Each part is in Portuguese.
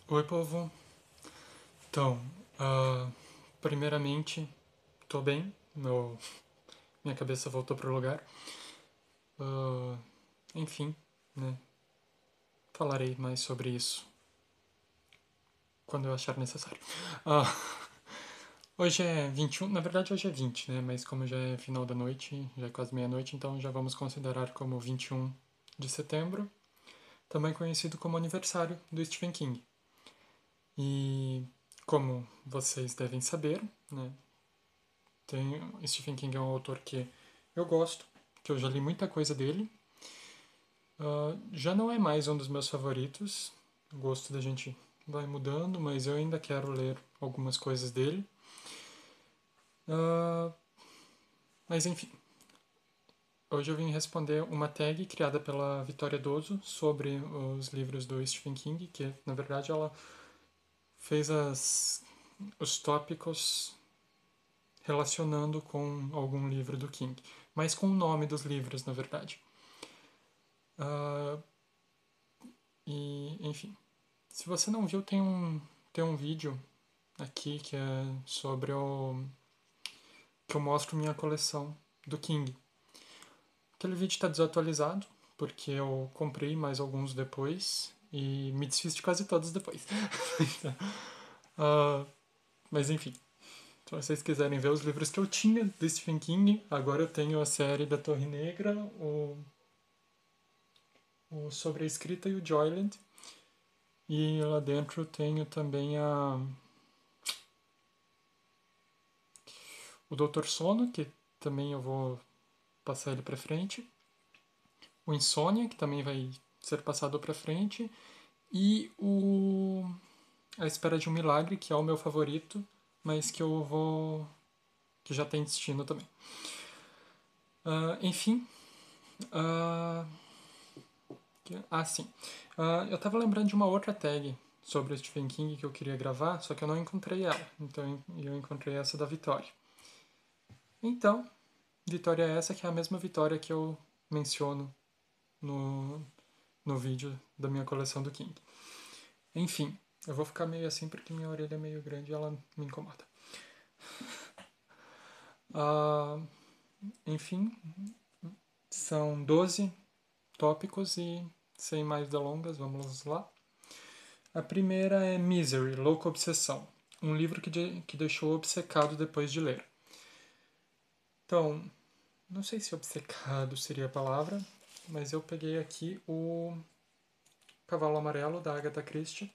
Oi, povo. Então, primeiramente, tô bem. Minha cabeça voltou pro lugar. Ah, enfim, né? Falarei mais sobre isso quando eu achar necessário. Ah, hoje é 21, na verdade hoje é 20, né? Mas como já é final da noite, já é quase meia-noite, então já vamos considerar como 21 de setembro, também conhecido como aniversário do Stephen King. E como vocês devem saber, né? Stephen King é um autor que eu gosto, que eu já li muita coisa dele. Já não é mais um dos meus favoritos. O gosto da gente vai mudando, mas eu ainda quero ler algumas coisas dele. Uh, mas enfim, hoje eu vim responder uma tag criada pela Vitória Doso sobre os livros do Stephen King, que na verdade ela fez os tópicos relacionando com algum livro do King, mas com o nome dos livros, na verdade. Uh, enfim, se você não viu, tem um vídeo aqui que é sobre o. Que eu mostro minha coleção do King. Aquele vídeo está desatualizado, porque eu comprei mais alguns depois e me desfiz de quase todos depois. uh, mas enfim, se vocês quiserem ver os livros que eu tinha do Stephen King, agora eu tenho a série da Torre Negra, o Sobre a Escrita e o Joyland. E lá dentro eu tenho também o Doutor Sono, que também eu vou passar ele para frente. O Insônia, que também vai ser passado para frente. E o A Espera de um Milagre, que é o meu favorito, mas que eu vou. Que já tem destino também. Enfim. Uh, sim. Eu tava lembrando de uma outra tag sobre o Stephen King que eu queria gravar, só que eu não encontrei ela. Então eu encontrei essa da Vitória. Então, Vitória é essa que é a mesma Vitória que eu menciono no, no vídeo da minha coleção do King. Enfim, eu vou ficar meio assim porque minha orelha é meio grande e ela me incomoda. Ah, enfim, são 12 tópicos e sem mais delongas, vamos lá. A primeira é Misery, Louca Obsessão, um livro que deixou obcecado depois de ler. Então, não sei se obcecado seria a palavra, mas eu peguei aqui o Cavalo Amarelo, da Agatha Christie,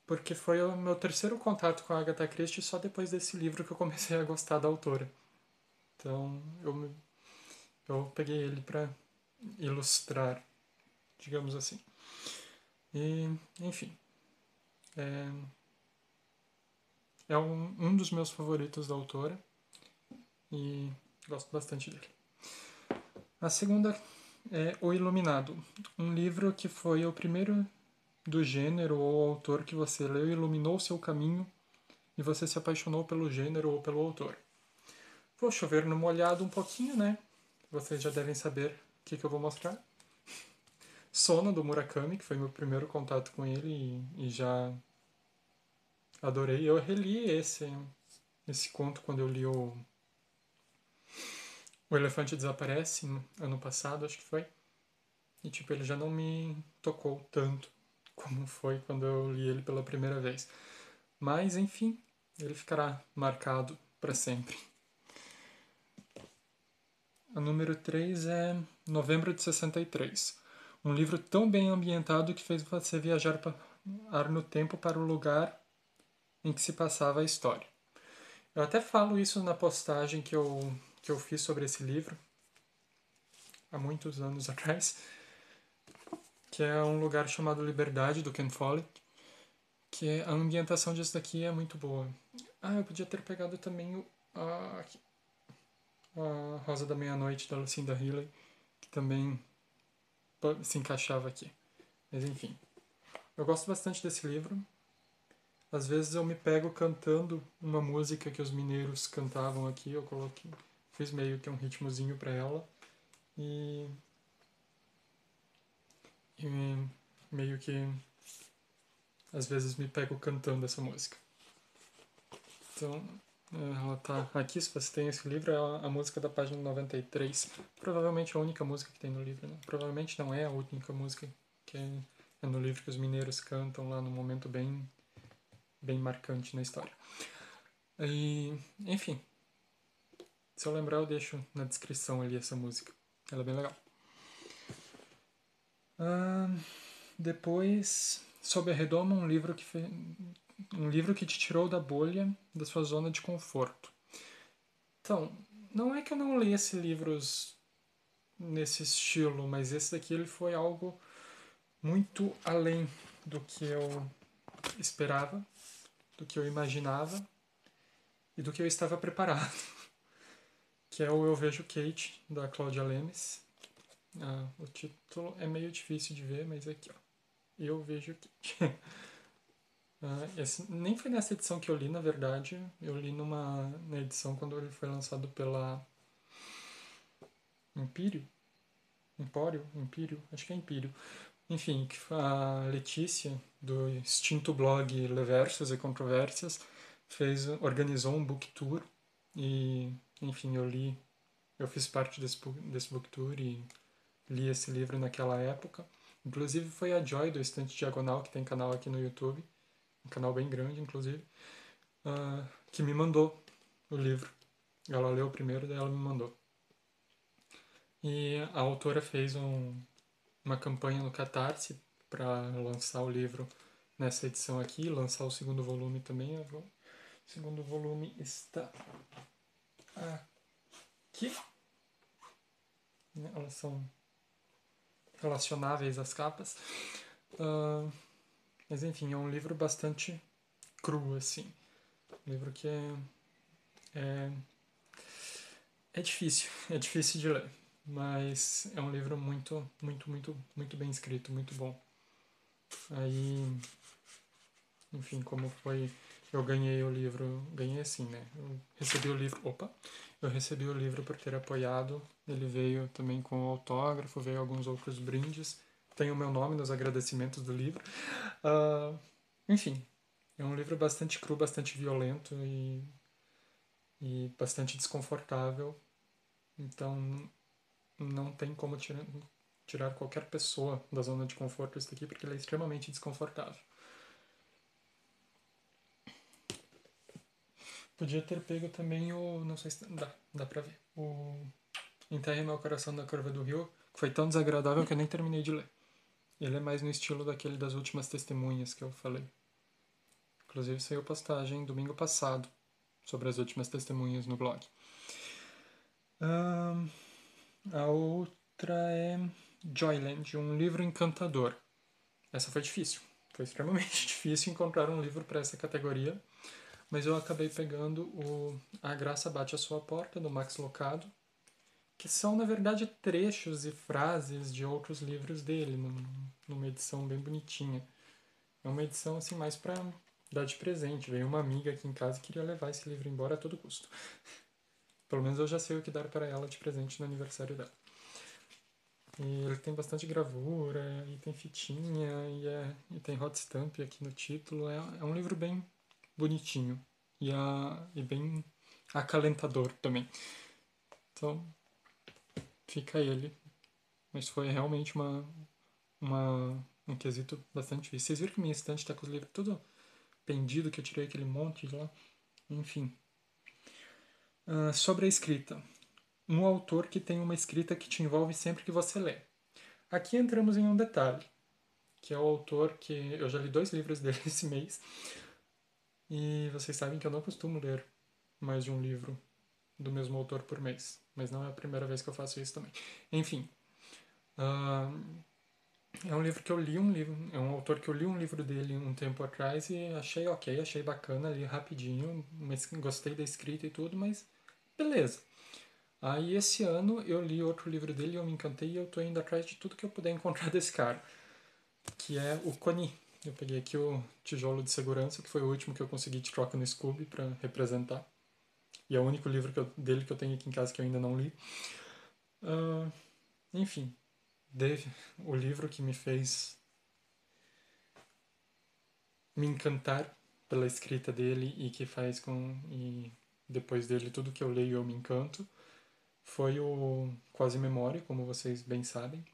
porque foi o meu terceiro contato com a Agatha Christie só depois desse livro que eu comecei a gostar da autora. Então, eu peguei ele para ilustrar, digamos assim. E, enfim, é, é um dos meus favoritos da autora e gosto bastante dele. A segunda é O Iluminado, um livro que foi o primeiro do gênero ou autor que você leu e iluminou seu caminho e você se apaixonou pelo gênero ou pelo autor. Vou chover no molhado um pouquinho, né? Vocês já devem saber o que eu vou mostrar. Sono, do Murakami, que foi meu primeiro contato com ele e já adorei. Eu reli esse conto quando eu li o Elefante Desaparece, ano passado, acho que foi. E, tipo, ele já não me tocou tanto como foi quando eu li ele pela primeira vez. Mas, enfim, ele ficará marcado para sempre. A número 3 é Novembro de 63. Um livro tão bem ambientado que fez você viajar no tempo para o lugar em que se passava a história. Eu até falo isso na postagem que eu fiz sobre esse livro, há muitos anos atrás, que é um lugar chamado Liberdade, do Ken Follett, que a ambientação disso daqui é muito boa. Eu podia ter pegado também a Rosa da Meia-Noite, da Lucinda Healy, que também se encaixava aqui. Mas enfim, eu gosto bastante desse livro. Às vezes eu me pego cantando uma música que os mineiros cantavam aqui, eu coloquei, fiz meio que um ritmozinho para ela e meio que às vezes me pego cantando essa música. Então, ela tá aqui, se você tem esse livro, é a música da página 93. Provavelmente a única música que tem no livro, né? Provavelmente não é a única música que é no livro que os mineiros cantam lá num momento bem, bem marcante na história. E, enfim, se eu lembrar eu deixo na descrição ali essa música. Ela é bem legal. Depois, Sob a Redoma, um livro que te tirou da bolha, da sua zona de conforto. Então, não é que eu não lesse livros nesse estilo, mas esse daqui ele foi algo muito além do que eu esperava, do que eu imaginava e do que eu estava preparado. Que é o Eu Vejo Kate, da Cláudia Lemes. O título é meio difícil de ver, mas aqui, ó. Eu Vejo Kate. Nem foi nessa edição que eu li, na verdade. Eu li na edição quando ele foi lançado pela Empírio, acho que é Empírio. Enfim, a Letícia, do extinto blog Leversos e Controvérsias, organizou um book tour e, enfim, eu fiz parte desse book tour e li esse livro naquela época. Inclusive foi a Joy, do Estante Diagonal, que tem canal aqui no YouTube, um canal bem grande, inclusive, que me mandou o livro. Ela leu primeiro, daí ela me mandou. E a autora fez uma campanha no Catarse para lançar o livro nessa edição aqui, lançar o segundo volume também. O segundo volume está aqui. Elas são relacionáveis às capas. Mas enfim, é um livro bastante cru, assim. Um livro que é, é difícil, é difícil de ler. Mas é um livro muito, muito, muito, muito bem escrito, muito bom. Aí, enfim, como foi, eu ganhei o livro, ganhei assim, né? Eu recebi o livro por ter apoiado. Ele veio também com autógrafo, veio alguns outros brindes. Tem o meu nome nos agradecimentos do livro. Enfim, é um livro bastante cru, bastante violento e bastante desconfortável. Então, não tem como tirar qualquer pessoa da zona de conforto desse daqui, porque ele é extremamente desconfortável. Podia ter pego também o... Não sei se dá pra ver. O Enterre Meu Coração na Curva do Rio, que foi tão desagradável que eu nem terminei de ler. Ele é mais no estilo daquele das Últimas Testemunhas que eu falei. Inclusive saiu postagem domingo passado sobre as Últimas Testemunhas no blog. A outra é Joyland, um livro encantador. Essa foi difícil. Foi extremamente difícil encontrar um livro para essa categoria, mas eu acabei pegando o A Graça Bate à Sua Porta, do Max Lucado, que são, na verdade, trechos e frases de outros livros dele, numa edição bem bonitinha. É uma edição assim mais para dar de presente. Veio uma amiga aqui em casa e queria levar esse livro embora a todo custo. Pelo menos eu já sei o que dar para ela de presente no aniversário dela. E ele tem bastante gravura, e tem fitinha, e tem hot stamp aqui no título. É um livro bem bonitinho e bem acalentador também. Então, fica ele. Mas foi realmente um quesito bastante difícil. Vocês viram que minha estante está com os livros tudo pendido, que eu tirei aquele monte de lá? Enfim. Sobre a escrita. Um autor que tem uma escrita que te envolve sempre que você lê. Aqui entramos em um detalhe, que é o autor que... Eu já li 2 livros dele esse mês, e vocês sabem que eu não costumo ler mais de um livro do mesmo autor por mês. Mas não é a primeira vez que eu faço isso também. Enfim. É um livro que eu li é um autor que eu li um livro dele um tempo atrás e achei ok, achei bacana, li rapidinho, mas gostei da escrita e tudo, mas beleza. Aí esse ano eu li outro livro dele e eu me encantei e eu tô indo atrás de tudo que eu puder encontrar desse cara, que é o Coni. Eu peguei aqui o Tijolo de Segurança, que foi o último que eu consegui de troca no Scooby para representar. E é o único livro dele que eu tenho aqui em casa que eu ainda não li. Enfim, Dave, o livro que me fez me encantar pela escrita dele e que faz com... E depois dele, tudo que eu leio eu me encanto, foi o Quase Memória, como vocês bem sabem.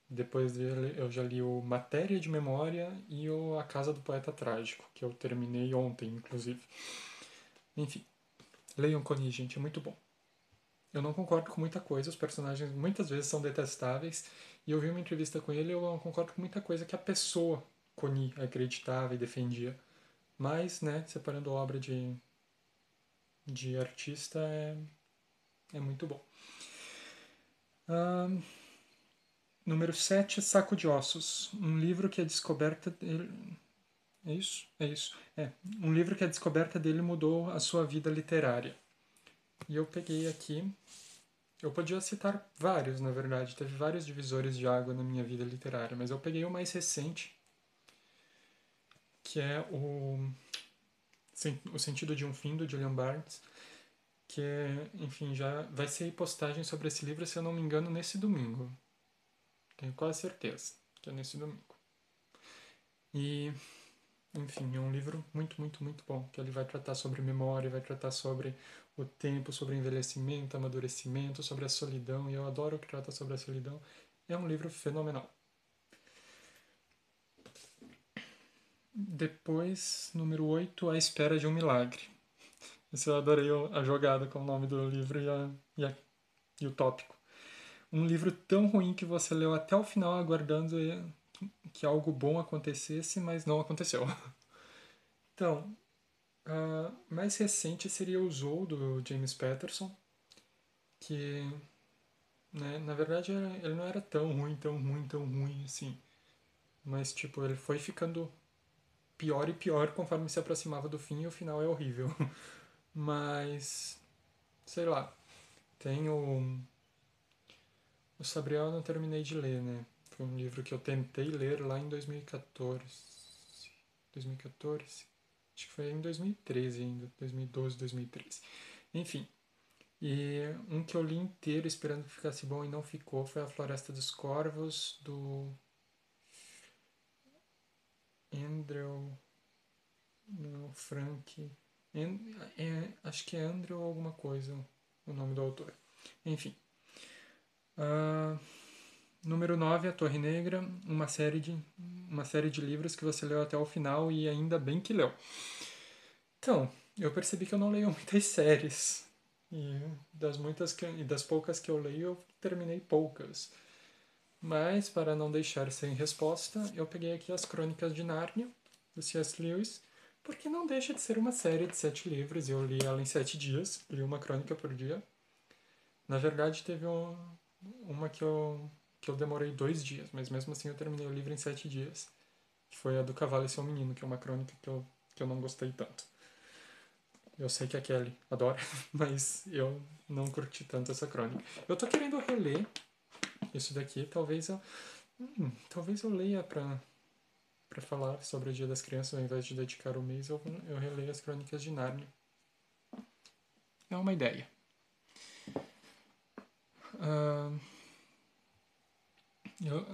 Depois dele eu já li o Matéria de Memória e o A Casa do Poeta Trágico, que eu terminei ontem, inclusive. Enfim, leiam Coni, gente, é muito bom. Eu não concordo com muita coisa, os personagens muitas vezes são detestáveis, e eu vi uma entrevista com ele e eu não concordo com muita coisa que a pessoa Coni acreditava e defendia. Mas, né, separando obra de artista é muito bom. Número 7, Saco de Ossos. Um livro que a descoberta dele... É isso? É isso. É. Um livro que a descoberta dele mudou a sua vida literária. E eu peguei aqui... Eu podia citar vários, na verdade. Teve vários divisores de água na minha vida literária. Mas eu peguei o mais recente, que é O Sentido de um Fim, do Julian Barnes. Que, enfim, já vai ser postagem sobre esse livro, se eu não me engano, nesse domingo. Tenho quase certeza que é nesse domingo. E, enfim, é um livro muito, muito, muito bom, que ele vai tratar sobre memória, vai tratar sobre o tempo, sobre envelhecimento, amadurecimento, sobre a solidão, e eu adoro que trata sobre a solidão. É um livro fenomenal. Depois, número 8, A Espera de um Milagre. Esse eu adorei a jogada com o nome do livro e o tópico. Um livro tão ruim que você leu até o final aguardando que algo bom acontecesse, mas não aconteceu. Então, mais recente seria o Zou, do James Patterson, que, né, na verdade, ele não era tão ruim, tão ruim, tão ruim assim. Mas, tipo, ele foi ficando pior e pior conforme se aproximava do fim, e o final é horrível. Mas, sei lá, tem o Sabriel eu não terminei de ler, né? Foi um livro que eu tentei ler lá em 2014. 2014? Acho que foi em 2013 ainda, 2012, 2013. Enfim, e um que eu li inteiro esperando que ficasse bom e não ficou foi A Floresta dos Corvos, do Andrew... Não, Frank... acho que é Andrew alguma coisa o nome do autor. Enfim. Número 9, A Torre Negra, uma série de livros que você leu até o final e ainda bem que leu. Então, eu percebi que eu não leio muitas séries. E das poucas que eu leio, eu terminei poucas. Mas, para não deixar sem resposta, eu peguei aqui as Crônicas de Nárnia, do C.S. Lewis, porque não deixa de ser uma série de 7 livros. Eu li ela em 7 dias, li uma crônica por dia. Na verdade, teve uma que eu demorei 2 dias, mas mesmo assim eu terminei o livro em 7 dias. Que foi a do Cavalo e Seu Menino, que é uma crônica que eu não gostei tanto. Eu sei que a Kelly adora, mas eu não curti tanto essa crônica. Eu tô querendo reler isso daqui, talvez eu leia pra falar sobre o Dia das Crianças, ao invés de dedicar o mês, eu releio as Crônicas de Nárnia. É uma ideia.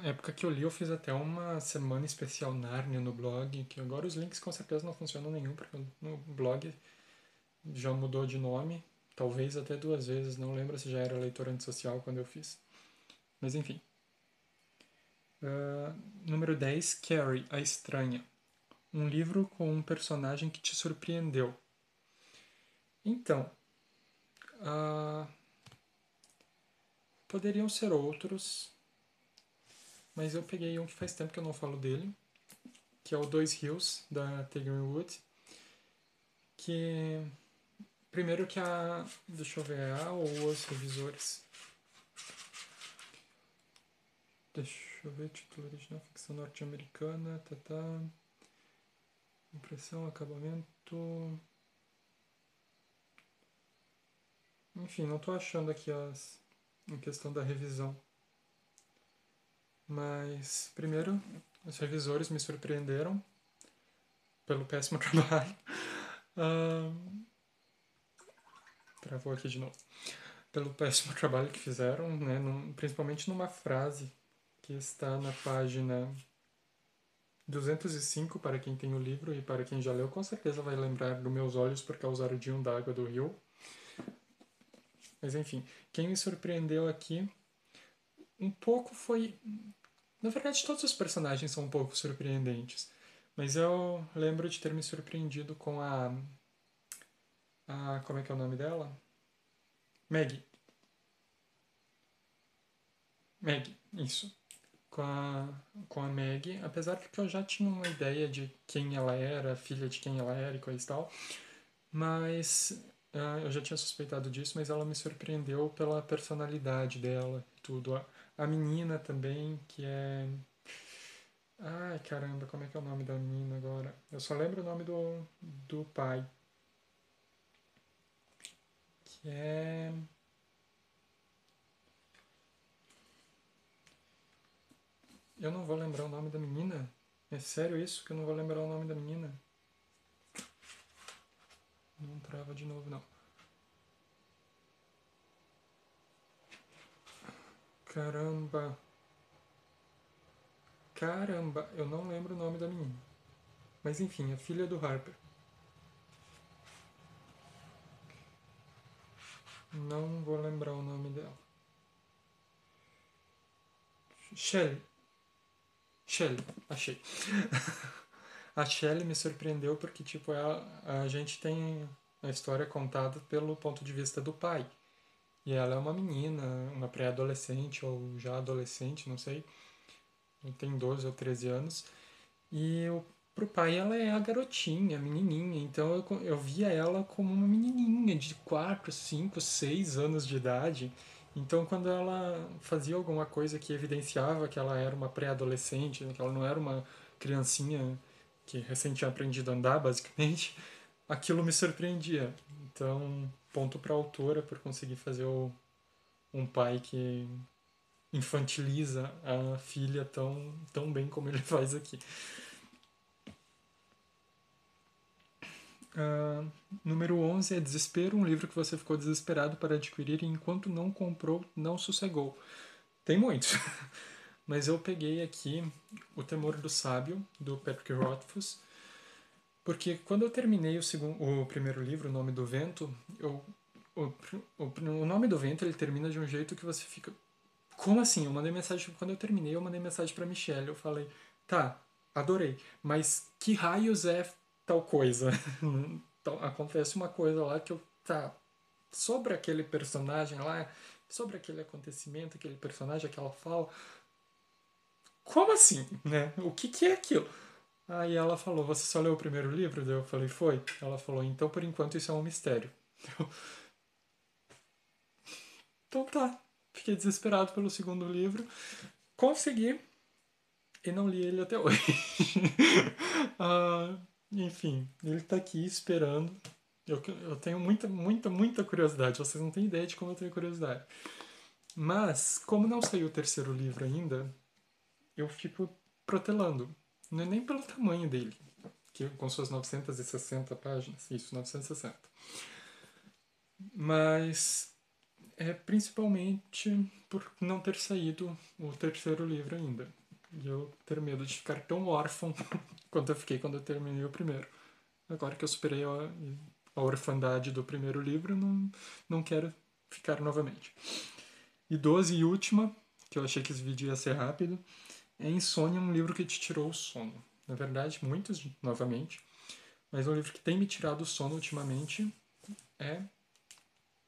Época que eu li, eu fiz até uma semana especial Nárnia no blog, que agora os links com certeza não funcionam nenhum, porque no blog já mudou de nome, talvez até 2 vezes, não lembro se já era leitor antissocial quando eu fiz. Mas enfim. Número 10, Carrie, a Estranha. Um livro com um personagem que te surpreendeu. Então, poderiam ser outros, mas eu peguei um que faz tempo que eu não falo dele, que é o Dois Rios, da Taylor Wood, que... Primeiro que deixa eu ver, ou os revisores. Deixa eu ver, título original, ficção norte-americana, impressão, acabamento... Enfim, não tô achando aqui em questão da revisão. Mas, primeiro, os revisores me surpreenderam pelo péssimo trabalho. Travou aqui de novo. Pelo péssimo trabalho que fizeram, né? Principalmente numa frase que está na página 205 para quem tem o livro, e para quem já leu, com certeza vai lembrar dos meus olhos por causa do Ardinho d'Água do Rio. Mas enfim, quem me surpreendeu aqui um pouco foi... Na verdade, todos os personagens são um pouco surpreendentes. Mas eu lembro de ter me surpreendido com como é que é o nome dela? Maggie. Maggie, isso. Com a Maggie, apesar de que eu já tinha uma ideia de quem ela era, filha de quem ela era e coisa e tal, mas eu já tinha suspeitado disso, mas ela me surpreendeu pela personalidade dela e tudo. A menina também, que é... Ai, caramba, como é que é o nome da menina agora? Eu só lembro o nome do pai, que é... Eu não vou lembrar o nome da menina? É sério isso que eu não vou lembrar o nome da menina? Não trava de novo, não. Caramba. Caramba, eu não lembro o nome da menina. Mas enfim, a filha do Harper. Não vou lembrar o nome dela. Shelley. Shelley, achei. A Shelley me surpreendeu porque, tipo, a gente tem a história contada pelo ponto de vista do pai. E ela é uma menina, uma pré-adolescente ou já adolescente, não sei. Tem 12 ou 13 anos. E pro pai ela é a garotinha, a menininha. Então eu via ela como uma menininha de 4 5 6 anos de idade. Então quando ela fazia alguma coisa que evidenciava que ela era uma pré-adolescente, que ela não era uma criancinha que recém tinha aprendido a andar, basicamente, aquilo me surpreendia. Então, ponto para a autora por conseguir fazer um pai que infantiliza a filha tão bem como ele faz aqui. Número 11 é Desespero, um livro que você ficou desesperado para adquirir e enquanto não comprou, não sossegou. Tem muitos, mas eu peguei aqui O Temor do Sábio, do Patrick Rothfuss, porque quando eu terminei o primeiro livro, O Nome do Vento, o Nome do Vento ele termina de um jeito que você fica... Como assim? Eu mandei mensagem... Quando eu terminei, eu mandei mensagem para Michelle. Eu falei, tá, adorei, mas que raios é tal coisa? Então, acontece uma coisa lá que eu... Tá, sobre aquele personagem lá, sobre aquele acontecimento, aquele personagem, aquela fala. Como assim, né? O que é aquilo? Aí ela falou, você só leu o primeiro livro? Daí eu falei, foi. Ela falou, então por enquanto isso é um mistério. Então tá. Fiquei desesperado pelo segundo livro. Consegui e não li ele até hoje. ah, enfim, ele tá aqui esperando. Eu tenho muita curiosidade. Vocês não têm ideia de como eu tenho curiosidade. Mas, como não saiu o terceiro livro ainda, eu fico protelando. Não é nem pelo tamanho dele, que com suas 960 páginas. Isso, 960. Mas é principalmente por não ter saído o terceiro livro ainda. E eu ter medo de ficar tão órfão quanto eu fiquei quando eu terminei o primeiro. Agora que eu superei a orfandade do primeiro livro, não quero ficar novamente. E 12 e última, que eu achei que esse vídeo ia ser rápido, é Insônia, um livro que te tirou o sono. Na verdade, muitos, novamente, mas um livro que tem me tirado o sono ultimamente é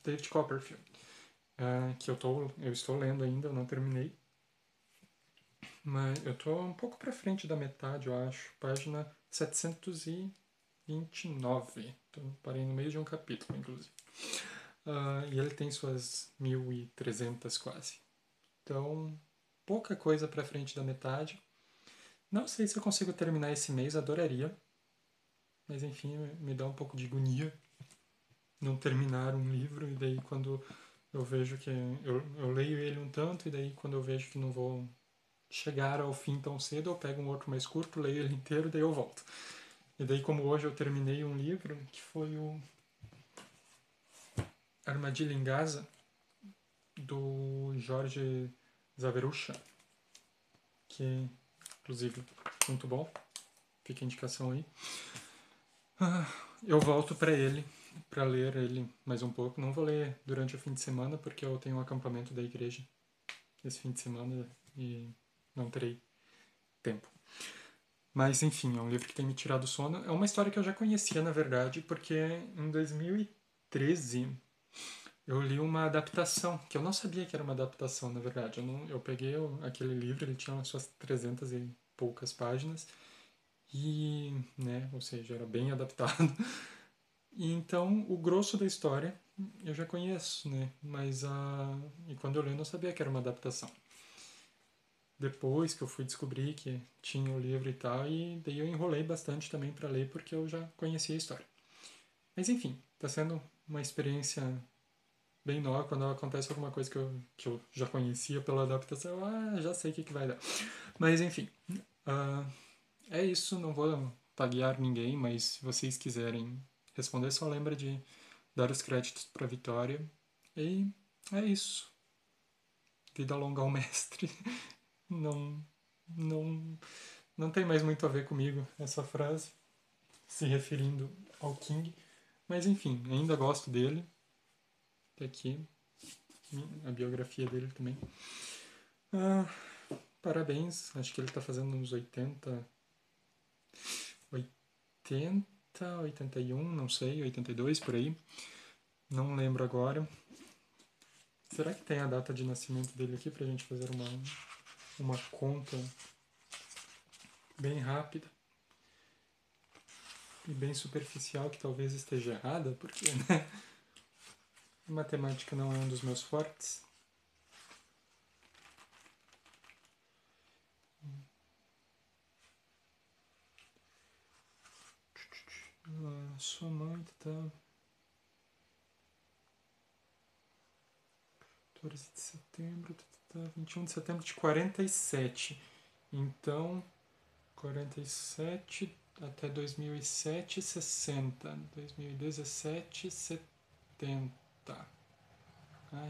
David Copperfield, que eu estou lendo ainda, eu não terminei. Mas eu estou um pouco para frente da metade, eu acho. Página 729. Parei no meio de um capítulo, inclusive. E ele tem suas 1.300 quase. Então, pouca coisa para frente da metade. Não sei se eu consigo terminar esse mês, adoraria. Mas enfim, me dá um pouco de agonia não terminar um livro. E daí quando eu vejo que... Eu leio ele um tanto, e daí quando eu vejo que não vou chegar ao fim tão cedo, eu pego um outro mais curto, leio ele inteiro, daí eu volto. E daí, como hoje eu terminei um livro, que foi o Armadilha em Gaza, do Jorge Zaverucha, que, inclusive, muito bom. fica a indicação aí. Eu volto para ele, para ler ele mais um pouco. Não vou ler durante o fim de semana, porque eu tenho um acampamento da igreja esse fim de semana e não terei tempo. Mas, enfim, é um livro que tem me tirado o sono. É uma história que eu já conhecia, na verdade, porque em 2013 eu li uma adaptação, que eu não sabia que era uma adaptação, na verdade. Eu peguei aquele livro, ele tinha umas suas 300 e poucas páginas, e, né, ou seja, era bem adaptado. E então, o grosso da história eu já conheço, né, mas e quando eu li eu não sabia que era uma adaptação. Depois que eu fui descobrir que tinha o livro e tal, e daí eu enrolei bastante também para ler, porque eu já conhecia a história. Mas enfim, tá sendo uma experiência bem nova. Quando acontece alguma coisa que eu já conhecia pela adaptação, já sei o que vai dar. Mas enfim, é isso. Não vou taguear ninguém, mas se vocês quiserem responder, só lembra de dar os créditos para Vitória. E é isso. Vida longa ao mestre. Não, não, não tem mais muito a ver comigo essa frase, se referindo ao King. Mas enfim, ainda gosto dele. Tá aqui a biografia dele também. Parabéns, acho que ele tá fazendo uns 81, não sei, 82 por aí. Não lembro agora. Será que tem a data de nascimento dele aqui pra gente fazer uma conta bem rápida e bem superficial, que talvez esteja errada, porque, né? Matemática não é um dos meus fortes. Sua mãe tá 14 de setembro, 21 de setembro de 47. Então, 47 até 2007, 60. 2017, 70.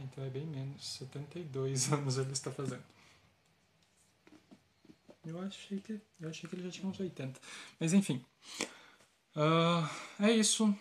Então é bem menos. 72 anos ele está fazendo. Eu achei que ele já tinha uns 80. Mas enfim. É isso.